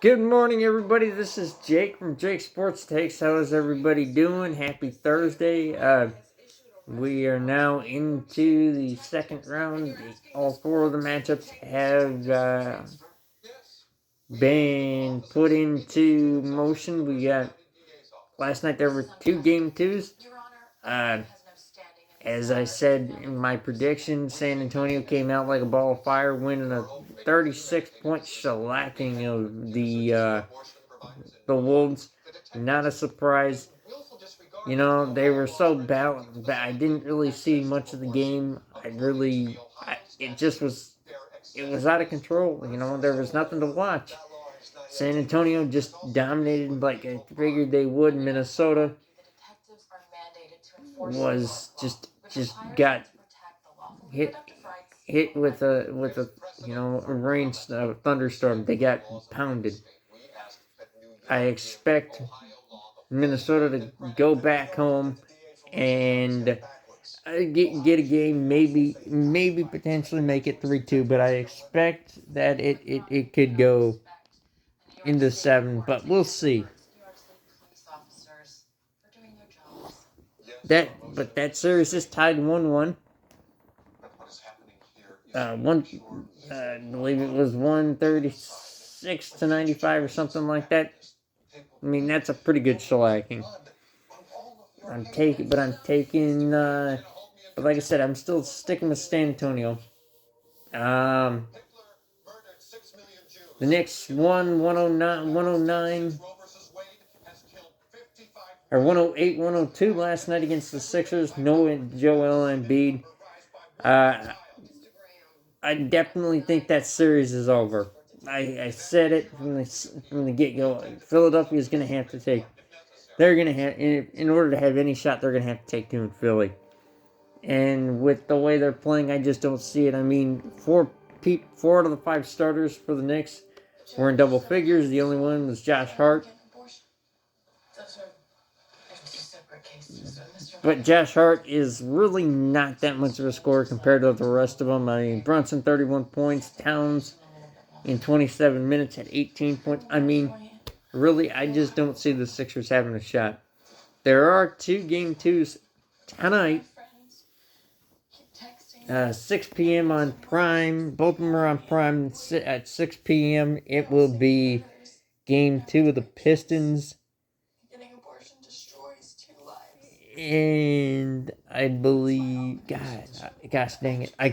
Good morning, everybody. This is Jake from Jake Sports Takes. How is everybody doing? Happy Thursday. We are now into the second round. All four of the matchups have been put into motion. We got last night there were two game twos. Uh, as I said in my prediction, San Antonio came out like a ball of fire, winning a 36-point shellacking of the Wolves. Not a surprise. They were so balanced. I didn't really see much of the game. It just was, it was out of control. There was nothing to watch. San Antonio just dominated like I figured they would. Minnesota was just got hit with a a thunderstorm. They got pounded. I expect Minnesota to go back home and get a game, maybe potentially make it 3-2. But I expect that it could go into seven, but we'll see. That series is tied 1-1. One, I believe it was 136-95 or something like that. I mean, that's a pretty good shellacking. But like I said, I'm still sticking with San Antonio. Um, the Knicks won 109, or 108, 102 last night against the Sixers. No Joel Embiid. Uh, I definitely think that series is over. I said it from the get go. Philadelphia's going to have to take. They're going to have in order to have any shot. They're going to have to take two in Philly. And with the way they're playing, I just don't see it. I mean, four out of the five starters for the Knicks were in double figures. The only one was Josh Hart. But Josh Hart is really not that much of a scorer compared to the rest of them. I mean, Brunson 31 points, Towns in 27 minutes had 18 points. I mean, really, I just don't see the Sixers having a shot. There are two game twos tonight. 6 p.m. on Prime. Both of them are on Prime at 6 p.m. It will be game two of the Pistons. And I believe, gosh dang it, I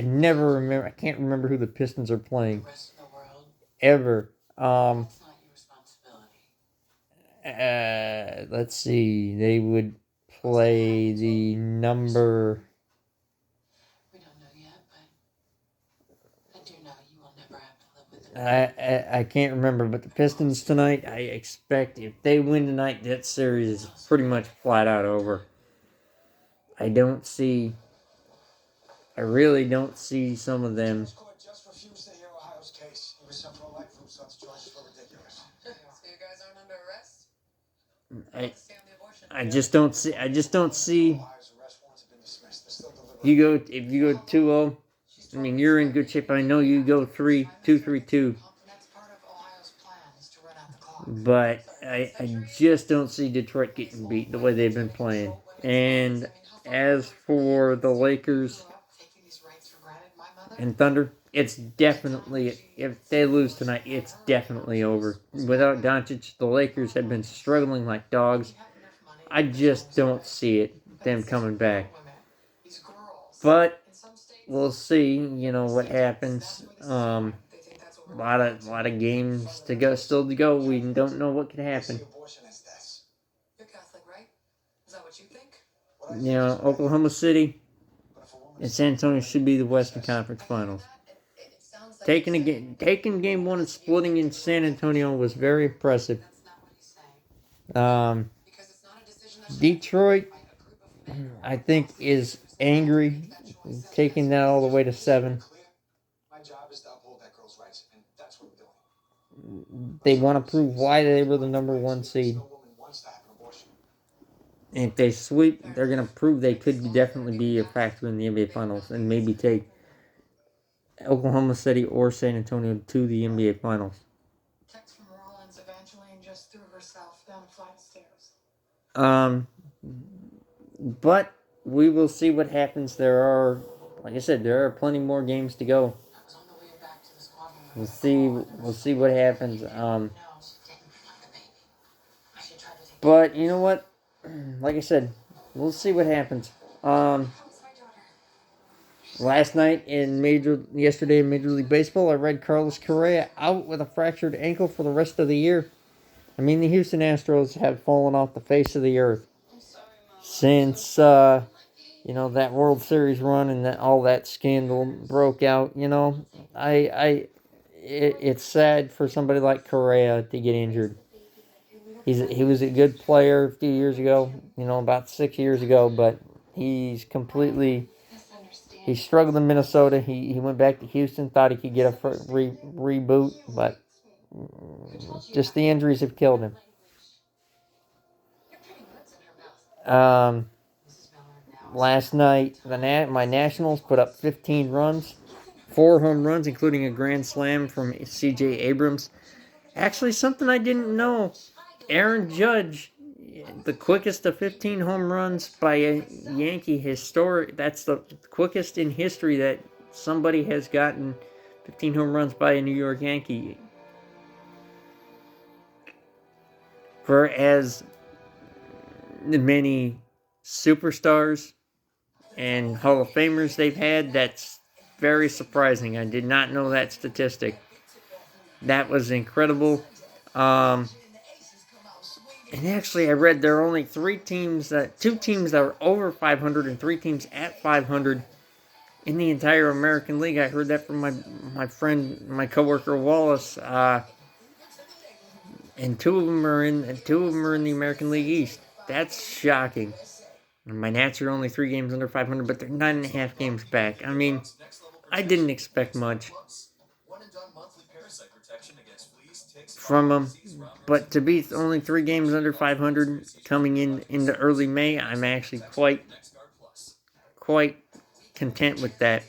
never remember. I can't remember who the Pistons are playing ever. Let's see. They would play the number. I can't remember, but the Pistons tonight, I expect if they win tonight, that series is pretty much flat out over. I don't see. I really don't see some of them. I, I just don't see. I just don't see. If you go 2-0. I mean, you're in good shape. I know you go 3-2. But I just don't see Detroit getting beat the way they've been playing. And as for the Lakers and Thunder, it's definitely, if they lose tonight, it's definitely over. Without Doncic, the Lakers have been struggling like dogs. I just don't see them coming back. But we'll see, what happens. A lot of games still to go. We don't know what could happen. Oklahoma City and San Antonio should be the Western Conference Finals. Taking game one and splitting in San Antonio was very impressive. Detroit, I think, is angry, taking that all the way to 7. They want to prove why they were the number 1 seed. And if they sweep, they're going to prove they could definitely be a factor in the NBA Finals and maybe take Oklahoma City or San Antonio to the NBA Finals. Um, but we will see what happens. Like I said, there are plenty more games to go. We'll see. We'll see what happens. But you know what? Like I said, we'll see what happens. Um, yesterday in Major League Baseball, I read Carlos Correa out with a fractured ankle for the rest of the year. I mean, the Houston Astros have fallen off the face of the earth since that World Series run and all that scandal broke out. It's sad for somebody like Correa to get injured. He was a good player a few years ago, about 6 years ago, but he's completely he struggled in Minnesota. He went back to Houston, thought he could get a reboot, but just the injuries have killed him. Last night, my Nationals put up 15 runs, 4 home runs, including a grand slam from C.J. Abrams. Actually, something I didn't know. Aaron Judge, the quickest to 15 home runs by a Yankee historic. That's the quickest in history that somebody has gotten 15 home runs by a New York Yankee. For as many superstars and Hall of Famers they've had, that's very surprising. I did not know that statistic. That was incredible. And actually, I read there are only two teams that are over 500 and 3 teams at 500 in the entire American League. I heard that from my friend, my coworker Wallace. And two of them are in the American League East. That's shocking. My Nats are only 3 games under 500, but they're 9.5 games back. I mean, I didn't expect much from them, but to be only 3 games under 500 coming into early May, I'm actually quite content with that.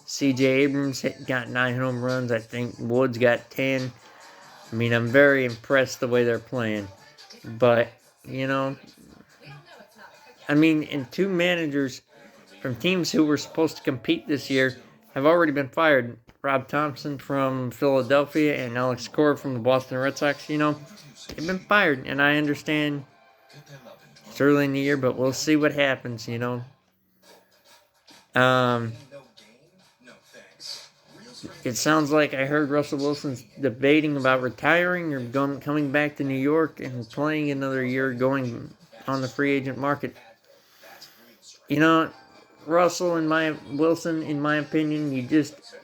C.J. Abrams got 9 home runs. I think Woods got 10. I mean, I'm very impressed the way they're playing, but and 2 managers from teams who were supposed to compete this year have already been fired. Rob Thompson from Philadelphia and Alex Cora from the Boston Red Sox, they've been fired. And I understand it's early in the year, but we'll see what happens, It sounds like I heard Russell Wilson's debating about retiring or coming back to New York and playing another year, going on the free agent market. Russell Wilson, in my opinion,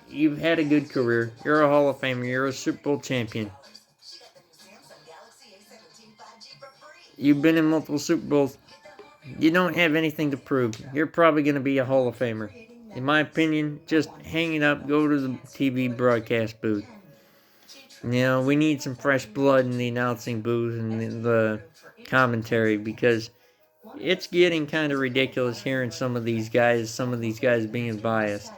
you've had a good career. You're a Hall of Famer. You're a Super Bowl champion. You've been in multiple Super Bowls. You don't have anything to prove. You're probably going to be a Hall of Famer. In my opinion, just hang it up, go to the TV broadcast booth. We need some fresh blood in the announcing booth and the commentary because it's getting kind of ridiculous hearing some of these guys being biased.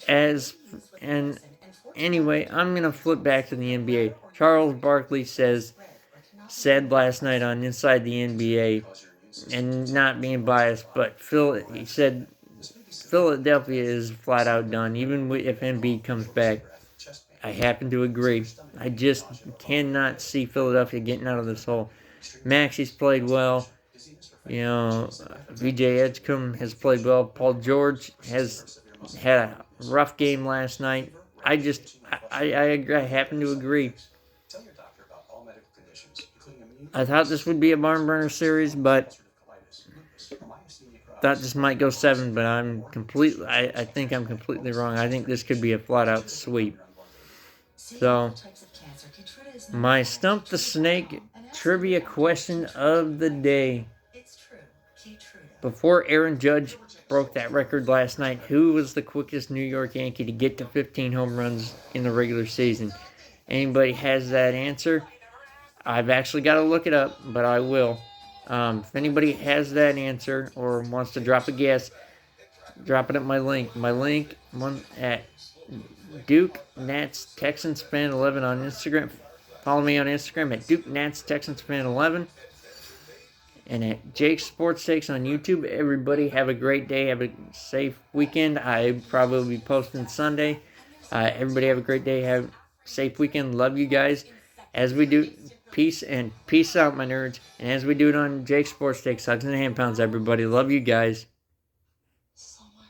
Anyway, I'm going to flip back to the NBA. Charles Barkley said last night on Inside the NBA, and not being biased, but he said Philadelphia is flat out done, even if Embiid comes back. I happen to agree. I just cannot see Philadelphia getting out of this hole. Maxi's played well. VJ Edgecombe has played well. Paul George has had a rough game last night. I agree. I happen to agree. I thought this would be a barn burner series, but thought this might go 7. But I think I'm completely wrong. I think this could be a flat out sweep. So, my Stump the Snake trivia question of the day. Before Aaron Judge broke that record last night, who was the quickest New York Yankee to get to 15 home runs in the regular season? Anybody has that answer? I've actually got to look it up, but I will. If anybody has that answer or wants to drop a guess, drop it at my link. My link at Duke Nats Texans Fan 11 on Instagram. Follow me on Instagram at DukeNatsTexansFan11 and at Jake's Sports Takes on YouTube. Everybody have a great day. Have a safe weekend. I probably will be posting Sunday. Everybody have a great day. Have a safe weekend. Love you guys. As we do, peace out, my nerds. And as we do it on Jake's Sports Takes, Hugs and Hand Pounds, everybody. Love you guys.